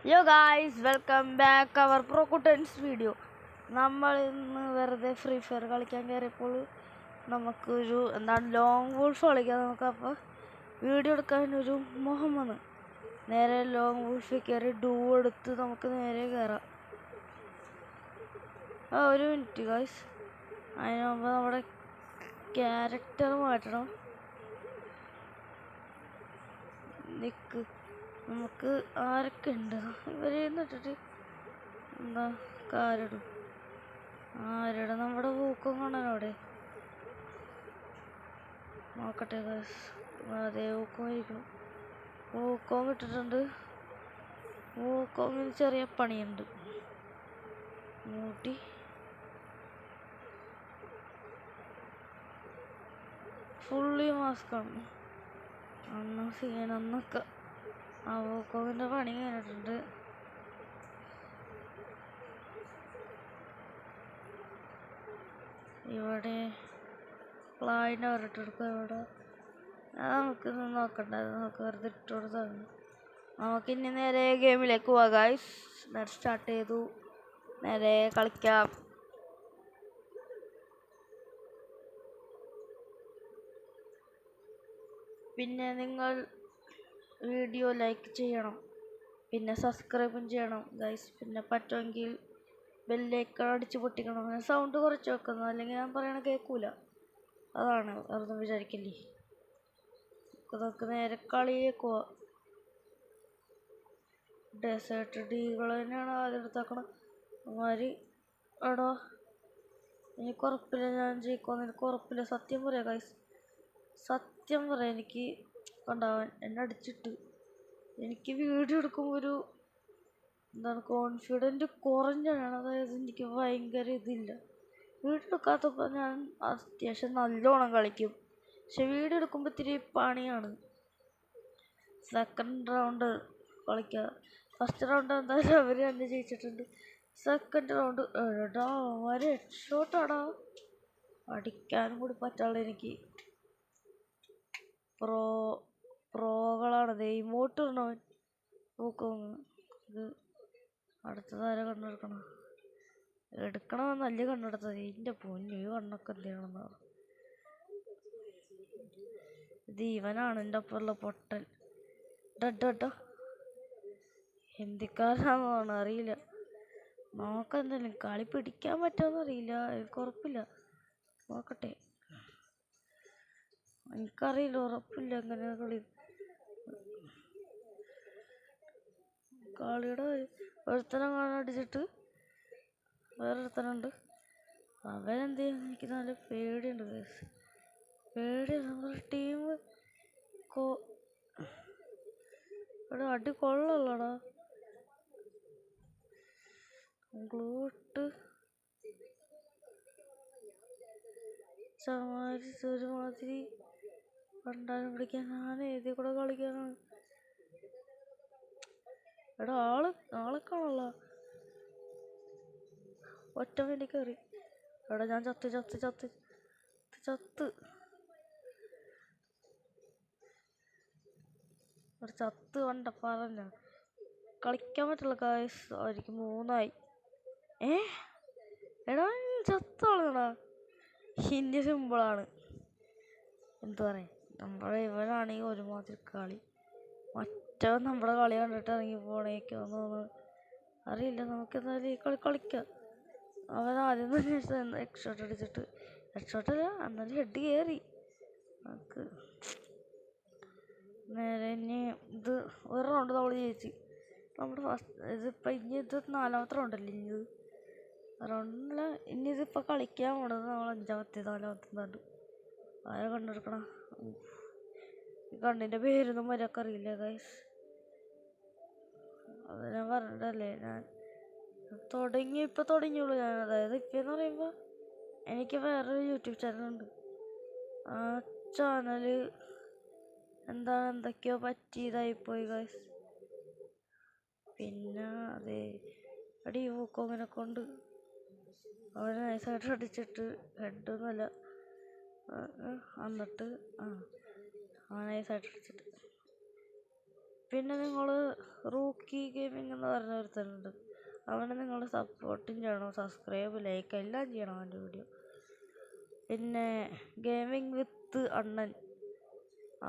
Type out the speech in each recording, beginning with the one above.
Hello guys, welcome back our പ്രൊക്കുട്ടൻസ് video. നമ്മൾ ഇന്ന് വെറുതെ ഫ്രീ ഫയർ കളിക്കാൻ കയറിയപ്പോൾ നമുക്കൊരു ലോങ് വോൾഫ് കളിക്കാൻ നമുക്കപ്പോൾ വീഡിയോ എടുക്കാനൊരു മോഹം വന്ന് നേരെ ലോങ് വോൾഫിൽ കയറി എടുത്ത് നമുക്ക് നേരെ കയറാം. ഒരു മിനിറ്റ് ഗായ്സ്, അതിനുമുമ്പ് നമ്മുടെ ക്യാരക്ടർ മാറ്റണം. നിക്ക്, നമുക്ക് ആരൊക്കെ ഉണ്ട് ഇവരെ ഇട്ടിട്ട് കാരിടും. ആരുടെ നമ്മുടെ പൂക്കം കാണാൻ അവിടെ നോക്കട്ടെ ഗൈസ്. അതേ പൂക്കം ഇരിക്കണം. പൂക്കം ഇട്ടിട്ടുണ്ട്. പൂക്കോമിന് ചെറിയ പണിയുണ്ട്. മൂട്ടി ഫുള്ളി മാസ്കാണ്. അന്നൊക്കെ പൂക്കോമിൻ്റെ പണി കഴിഞ്ഞിട്ടുണ്ട്. ഇവിടെ ക്ലൈൻ്റ് അവരിട്ടെടുക്കുക. ഇവിടെ നമുക്ക് നോക്കണ്ട, നമുക്ക് വെറുതെ ഇട്ട് കൊടുത്താണ്. നമുക്കിനി നേരെ ഗെയിമിലേക്ക് പോവാം ഗൈസ്. നേരെ സ്റ്റാർട്ട് ചെയ്തു, നേരെ കളിക്കാം. പിന്നെ നിങ്ങൾ വീഡിയോ ലൈക്ക് ചെയ്യണം, പിന്നെ സബ്സ്ക്രൈബും ചെയ്യണം ഗൈസ്. പിന്നെ പറ്റുമെങ്കിൽ ബെല്ലൈക്കൺ അടിച്ച് പൊട്ടിക്കണം. ഞാൻ സൗണ്ട് കുറച്ച് വെക്കുന്നു, അല്ലെങ്കിൽ ഞാൻ പറയണ കേൾക്കൂല. അതാണ്, വെറുതെ വിചാരിക്കില്ലേ. നമുക്ക് നേരെ കളിയിലേക്ക് പോവാം. ഡെസേർട്ട് ഡീകൾ തന്നെയാണ് ആദ്യം എടുത്താക്കണം. അവന്മാര് എടോ, എനിക്ക് ഉറപ്പില്ല ഞാൻ ജയിക്കുമെന്ന്. എനിക്ക് ഉറപ്പില്ല, സത്യം പറയാം ഗൈസ്, സത്യം പറയാം. എനിക്ക് ഉണ്ടാവാൻ എന്നെ അടിച്ചിട്ട് എനിക്ക് വീഡിയോ എടുക്കുമ്പോൾ ഒരു കോൺഫിഡൻറ്റ് കുറഞ്ഞാണ്. അതായത് എനിക്ക് ഭയങ്കര ഇതില്ല. വീഡിയോ എടുക്കാത്തപ്പോൾ ഞാൻ അത്യാവശ്യം നല്ലോണം കളിക്കും, പക്ഷെ വീഡിയോ എടുക്കുമ്പോൾ ഇത്തിരി പണിയാണ്. സെക്കൻഡ് റൗണ്ട് കളിക്കുക. ഫസ്റ്റ് റൗണ്ട് എന്തായാലും അവർ തന്നെ ജയിച്ചിട്ടുണ്ട്. സെക്കൻഡ് റൗണ്ട് എടാ അവരെ ഹെഡ്ഷോട്ടാടാ, അടിക്കാനും കൂടി പറ്റാനുള്ള എനിക്ക്. പ്രോകളാണത്. ഇമോട്ട് ഇടണവൻ നോക്കുന്നു. ഇത് അടുത്തതാരെ കണ്ണെടുക്കണം. എടുക്കണമെന്ന് നല്ല കണ്ണെടുത്തത്. എൻ്റെ പൊന്നു, ഈ കണ്ണൊക്കെ എന്തിനാണെന്നാ. ഇത് ഇവനാണ് എൻ്റെ ഒപ്പമുള്ള പൊട്ടൻ. ഡോ ഹിന്ദിക്കാരനാണെന്നാണ് അറിയില്ല. നോക്കെന്തായാലും കളി പിടിക്കാൻ പറ്റുമെന്ന് അറിയില്ല, എനിക്ക് ഉറപ്പില്ല. നോക്കട്ടെ, എനിക്കറിയില്ല, ഉറപ്പില്ല എങ്ങനെ കളിയുടെ ഒരുത്തനം കാണാൻ അടിച്ചിട്ട് വേറൊരുത്തനുണ്ട്. അവനെന്ത് ചെയ്യാൻ എനിക്ക് നല്ല പേടിയുണ്ട് കേസ്. പേടി നമ്മുടെ ടീം ഇവിടെ അടി കൊള്ളല്ലടാ. ഗ്ലൂട്ട് ഒരുമാതിരി കണ്ടാലും പിടിക്കാൻ ഞാൻ എഴുതി കൂടെ കളിക്കാനാണ്. എടാ ആളെ കാണല്ല, ഒറ്റ വേണ്ടി കയറി. എടാ ഞാൻ ചത്ത് വേണ്ട പറഞ്ഞ കളിക്കാൻ പറ്റുള്ള കാശ്. അവർക്ക് 3 എടാ ചത്തോളടാ. ഹിന്ദി സിമ്പിളാണ്, എന്തു പറയാ. നമ്മുടെ ഇവനാണെങ്കിൽ ഒരുമാതിരി കളി. മറ്റവൻ നമ്മുടെ കളി കണ്ടിട്ട് ഇറങ്ങി പോണേക്കോന്ന് തോന്നുന്നു, അറിയില്ല. നമുക്ക് എന്തായാലും ഈ കളി കളിക്കാം. അവൻ ആദ്യം തന്നെ ഹെഡ്ഷോട്ട് അടിച്ചിട്ട്, ഹെഡ്ഷോട്ടല്ല എന്നാലും ഹെഡ് കയറി. നമുക്ക് നേരെ ഇനി ഇത് ഒരു റൗണ്ട് നമ്മൾ ജയിച്ച്. നമ്മുടെ ഇതിപ്പോൾ ഇനി ഇത് 4ാമത്തെ റൗണ്ടല്ലേ. ഇനി റൗണ്ടിൽ ഇനി ഇതിപ്പോൾ കളിക്കാൻ പോണത് നമ്മൾ 4ാമത്തെ നാണ്ട്. ആരെ കണ്ടെടുക്കണം. ഈ കണ്ണിൻ്റെ പേരൊന്നും വരൊക്കെ അറിയില്ല ഗൈസ്. അത് ഞാൻ പറഞ്ഞിട്ടല്ലേ, ഞാൻ ഇപ്പം തുടങ്ങിയുള്ളൂ ഞാൻ. അതായത് ഇപ്പം പറയുമ്പോൾ എനിക്ക് വേറൊരു യൂട്യൂബ് ചാനലുണ്ട്. ആ ചാനല് എന്തൊക്കെയോ പറ്റിയതായിപ്പോയി ഗൈസ്. പിന്നെ അതെ അടി പൂക്കോമിനെ കൊണ്ട് അവനെ നൈസായിട്ട് അടിച്ചിട്ട് ഹെഡൊന്നുമല്ല, എന്നിട്ട് നൈസായിട്ട് അടിച്ചിട്ട് പിന്നെ നിങ്ങൾ റൂക്കി ഗെയിമിംഗ് എന്ന് പറഞ്ഞ ഒരുത്തനുണ്ട്. അവനെ നിങ്ങൾ സപ്പോർട്ടും ചെയ്യണം, സബ്സ്ക്രൈബ് ലൈക്ക് എല്ലാം ചെയ്യണം അവൻ്റെ വീഡിയോ. പിന്നെ ഗെയിമിംഗ് വിത്ത് അണ്ണൻ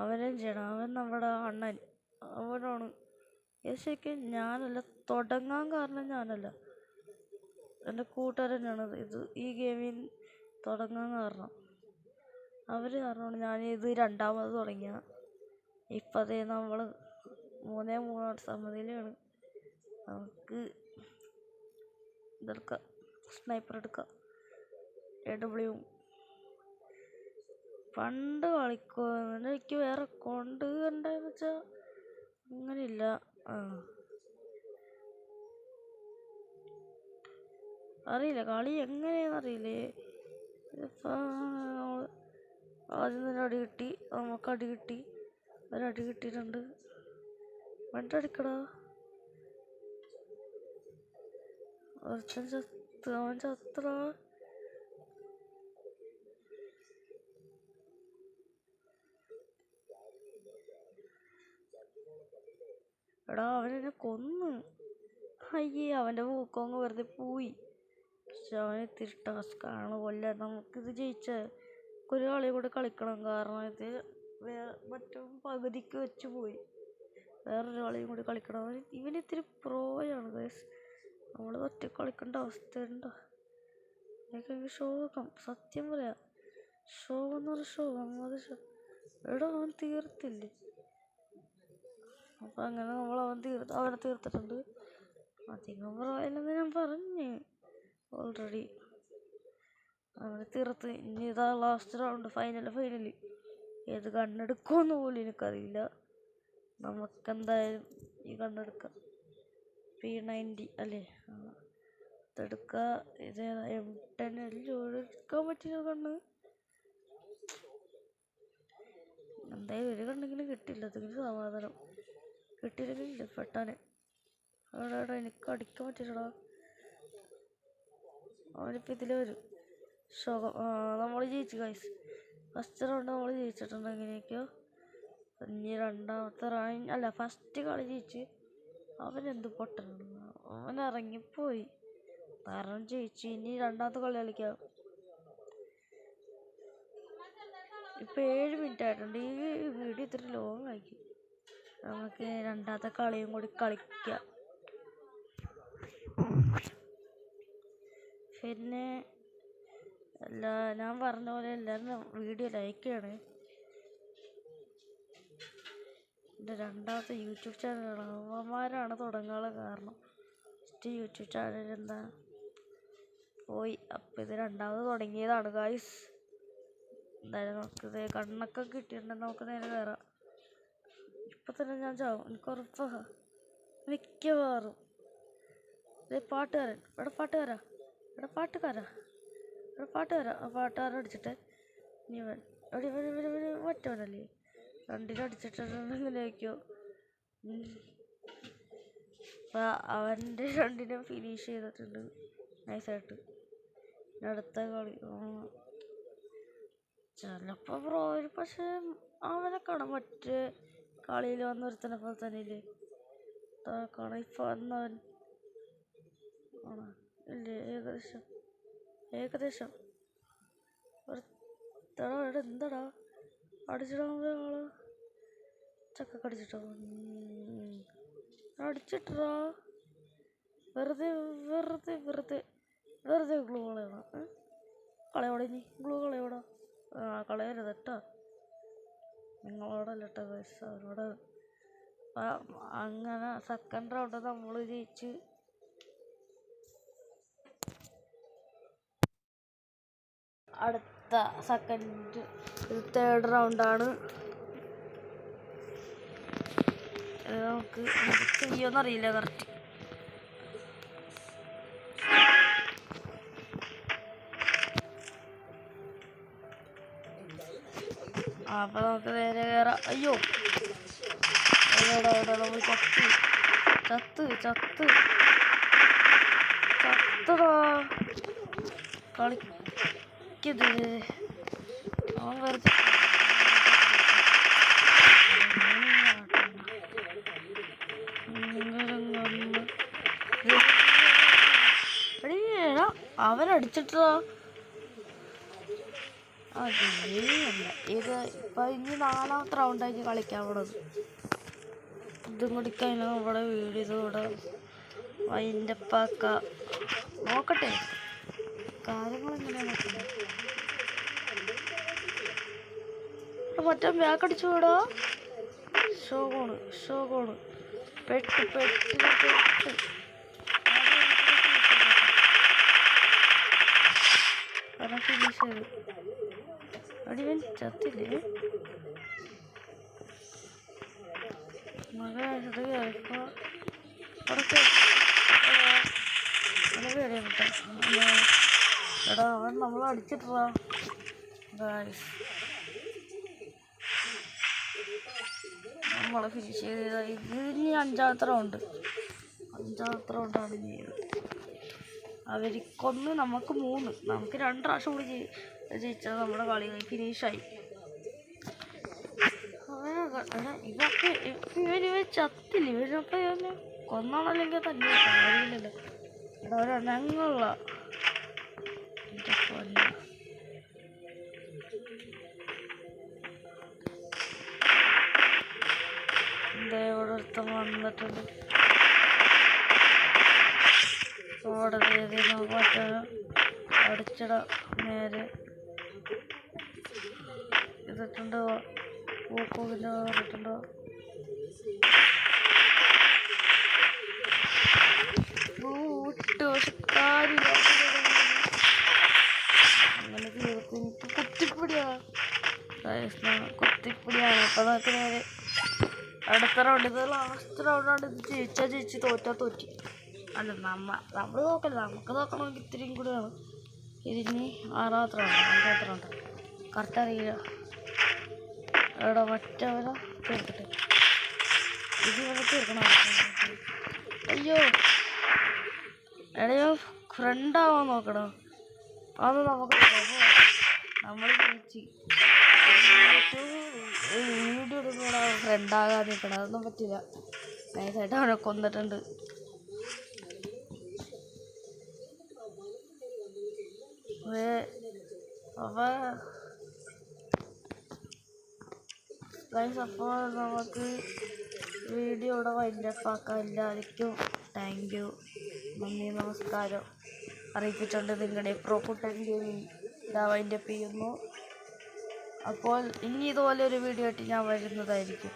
അവനും ചെയ്യണം. അവൻ നമ്മുടെ അണ്ണൻ അവനാണ്. ഇത് ശരിക്കും ഞാനല്ല, തുടങ്ങാൻ കാരണം ഞാനല്ല, എൻ്റെ കൂട്ടുകാരൻ തന്നെയാണ് ഈ ഗെയിമിൽ തുടങ്ങാൻ കാരണം. അവർ കാരണമാണ് ഞാനിത് രണ്ടാമത് തുടങ്ങിയ. ഇപ്പം അതേ നമ്മൾ 3-3 സമനിലയാണ്. നമുക്ക് ഇതെടുക്കാം, സ്നൈപ്പർ എടുക്കാം. AW പണ്ട് കളിക്കുമെന്ന് എനിക്ക് വേറെ കൊണ്ട് കണ്ടെന്ന് വെച്ചാൽ അങ്ങനെയില്ല. അറിയില്ല കളി എങ്ങനെയാണെന്ന് അറിയില്ലേ. ഇപ്പം ആദ്യം തന്നെ അടി കിട്ടി, നമുക്ക് അടി കിട്ടി, ഒരടി കിട്ടിയിട്ടുണ്ട്. വണ്ടടിക്കടാ, ഒരുത്തൻ ചത്ത്, അവൻ ചത്തടാ. എടാ അവനെന്നെ കൊന്ന്. അയ്യേ, അവൻ്റെ മൂക്കങ്ങ് വെറുതെ പോയി. പക്ഷെ അവന് ഇത്തിരി ടാസ്ക്കാണ് കൊല്ലാൻ. നമുക്കിത് ജയിച്ച ഒരു കളി കൂടെ കളിക്കണം, കാരണം ഇത് മറ്റും പകുതിക്ക് വെച്ച് പോയി. വേറൊരു കളിയും കൂടി കളിക്കണം. ഇവനിത്തിരി പ്രോയാണ് ഗൈസ്. നമ്മൾ ഒറ്റ കളിക്കേണ്ട അവസ്ഥയുണ്ടോ? എനിക്ക് ശോകം, സത്യം പറയാം. ശോകം എന്ന് പറഞ്ഞാൽ ശോകം. അത് എടാ അവൻ തീർത്തില്ലേ. അപ്പം അങ്ങനെ അവനെ തീർത്തിട്ടുണ്ട്. അധികം പ്രായമില്ലെന്ന് ഞാൻ പറഞ്ഞ് ഓൾറെഡി. അവനെ തീർത്ത്. ഇനി ഇതാ ലാസ്റ്റ് റൗണ്ട്, ഫൈനല്. ഏത് കണ്ണെടുക്കുമെന്ന് പോലും എനിക്കറിയില്ല. നമുക്കെന്തായാലും ഈ കണ്ണെടുക്കാം. P90 അല്ലേ, ഇതെടുക്കുക. ഇത് M10 എടുക്കാൻ പറ്റിയ കണ്ണ്. എന്തായാലും ഒരു കണ്ണെങ്കിലും കിട്ടില്ല, അതെങ്കിലും സമാധാനം. കിട്ടിയില്ലെങ്കിലില്ല പെട്ടാനെ. അവിടെ എനിക്ക് അടിക്കാൻ പറ്റില്ലടാ. അവനിപ്പോൾ ഇതിൽ വരും. ശോകം. നമ്മൾ ജയിച്ചു ഗൈസ്. ഫസ്റ്റ് റൗണ്ട് നമ്മൾ ജയിച്ചിട്ടുണ്ട്. എങ്ങനെയൊക്കെയോ ഇനി രണ്ടാമത്തെ റൗണ്ട് അല്ല, ഫസ്റ്റ് കളി ജയിച്ച്. അവനെന്ത് പൊട്ടനാണ്, അവൻ ഇറങ്ങിപ്പോയി. കാരണം ജയിച്ചു. ഇനി രണ്ടാമത്തെ കളി കളിക്കാം. ഇപ്പം 7 മിനിറ്റ് ആയിട്ടുണ്ട്. ഈ വീഡിയോ ഇത്തിരി ലോങ് ആയിരിക്കും. നമുക്ക് രണ്ടാമത്തെ കളിയും കൂടി കളിക്കാം. പിന്നെ ഞാൻ പറഞ്ഞ പോലെ എല്ലാവരും വീഡിയോ ലൈക്ക് ചെയ്യണേ. എൻ്റെ രണ്ടാമത്തെ യൂട്യൂബ് ചാനലാണ്. അവന്മാരാണ് തുടങ്ങാനുള്ള കാരണം. ഫസ്റ്റ് യൂട്യൂബ് ചാനൽ എന്താ പോയി. അപ്പം ഇത് രണ്ടാമത് തുടങ്ങിയതാണ് ഗായ്സ്. എന്തായാലും നമുക്കിത് കണ്ണൊക്കെ കിട്ടിയിട്ടുണ്ടെങ്കിൽ നമുക്ക് നേരെ കയറാം. ഇപ്പം തന്നെ ഞാൻ ചാവും, എനിക്ക് ഉറപ്പാണ്. മിക്കവാറും പാട്ടുകാരൻ, ഇവിടെ പാട്ടുകാരാ, ആ പാട്ടുകാരൻ അടിച്ചിട്ട് ഇനി മറ്റവനല്ലേ രണ്ടിനടിച്ചിട്ടുണ്ടെങ്കിലേക്കോ. അപ്പം അവൻ്റെ രണ്ടിനും ഫിനിഷ് ചെയ്തിട്ടുണ്ട് നൈസായിട്ട്. അടുത്ത കളി ചിലപ്പോൾ ബ്രോയിൽ, പക്ഷെ അവനെ കാണാൻ മറ്റേ കളിയിൽ വന്നൊരുത്തനെ പോലെ തന്നെ ഇല്ലേ കാണാൻ. ഇപ്പം വന്നവൻ ആണോ ഇല്ലേ, ഏകദേശം ഒരുത്തടാ. എന്താടാ അടിച്ചിടാ ആള്, ചക്കൊക്കെ അടിച്ചിട്ടോ, അടിച്ചിട്ടാ. വെറുതെ ഗ്ലൂ കളയണം. കളയോടെ ഇനി ഗ്ലൂ കളയോടാ. കളയരുത് കേട്ടോ, നിങ്ങളോടല്ല കേട്ടോ ഗൈസ്, അവരോട്. അങ്ങനെ സെക്കൻഡ് റൗണ്ട് നമ്മൾ ജയിച്ച്. അടുത്ത തേർഡ് റൗണ്ടാണ്. നമുക്ക് ചെയ്യുമെന്നറിയില്ല കറക്റ്റ്. അപ്പം നമുക്ക് നേരെ കയറാം. അയ്യോ നമ്മൾ ചത്തടാ. കളിക്കത് അവൻ വെറുതെ അവനടിച്ചിട്ടാ അതേയല്ല ഇത് ഇപ്പൊ ഇനി 4ാമത്തെ റൗണ്ടായിട്ട് കളിക്കാൻ പോണത്. ഇതും കൂടി കഴിഞ്ഞാൽ നമ്മുടെ വീട് ഇതോടെ വൈൻഡപ്പാക്ക. നോക്കട്ടെ കാര്യങ്ങൾ എങ്ങനെയാണ് നോക്കുന്നത്. മറ്റേ ബാക്കടിച്ചു വിടാ. ഷോകോണ് പെട്ട് ഫിനിഷ് ചെയ്ത് അടിവൻ ചത്തില്ലേ. എടാ അവൻ നമ്മൾ അടിച്ചിട്ടാ. നമ്മളെ ഫിനിഷ് ചെയ്ത ഇത് ഇനി 5ാമത്തെ റൗണ്ടാണ് ചെയ്യുന്നത്. അവർക്കൊന്ന് നമുക്ക് 3, നമുക്ക് 2 പ്രാവശ്യം കൂടി ജയിച്ചാൽ നമ്മുടെ കളി ഫിനിഷായി. ഇവൻ ചത്തില്ല. ഇവനൊക്കെ ഇവന് കൊന്നാണല്ലെങ്കിൽ തന്നെ കാര്യമില്ലല്ലോ. എടാ ഒരെണ്ണങ്ങളുള്ള എന്താ ഇവിടെ ഒരുത്തം വന്നിട്ടുണ്ട്. അവിടെ മറ്റേ അടിച്ചിട നേരെ ഇതിട്ടുണ്ടോ പൂക്കോവിൻ്റെ ഇട്ടുണ്ടോ. അങ്ങനെ തീർത്ത് എനിക്ക് കുത്തിപ്പിടിയാണ്. അപ്പൊ നമുക്ക് നേരെ അടുത്ത റൗണ്ട്. ഇത് ലാസ്റ്റ് റൗണ്ടാണ്. ഇത് ജയിച്ച് തോറ്റി. അല്ല നമ്മൾ നോക്കല്ല, നമുക്ക് നോക്കണമെങ്കിൽ ഇത്തിരിയും കൂടിയാണ്. ഇതിന് 6ാമത്തെ റൗണ്ട് 5ാമത്തെ റൗണ്ട് കറക്റ്റ് അറിയില്ല. എവിടെ മറ്റവരെ തീർക്കട്ടെ. ഇത് ഇവിടെ തീർക്കണം. അയ്യോ എടയോ ഫ്രണ്ടാവാൻ നോക്കണം. അത് നമുക്ക് നമ്മൾ ജയിച്ച് വീഡിയോ എടുക്കണ ഫ്രണ്ടാകാൻ നിൽക്കണം. അതൊന്നും പറ്റില്ല. നൈസായിട്ട് അവനെ കൊന്നിട്ടുണ്ട്. അപ്പോൾ നമുക്ക് വീഡിയോ ഇവിടെ വൈൻഡപ്പാക്കാം. എല്ലാവർക്കും താങ്ക് യു, നന്ദി, നമസ്കാരം അറിയിച്ചിട്ടുണ്ട്. നിങ്ങളുടെ പ്രോക്കുട്ടൻ ഗെയിമിംഗ് ഇതാ വൈൻഡപ്പ് ചെയ്യുന്നു. അപ്പോൾ ഇനി ഇതുപോലെ ഒരു വീഡിയോ ആയിട്ട് ഞാൻ വരുന്നതായിരിക്കും.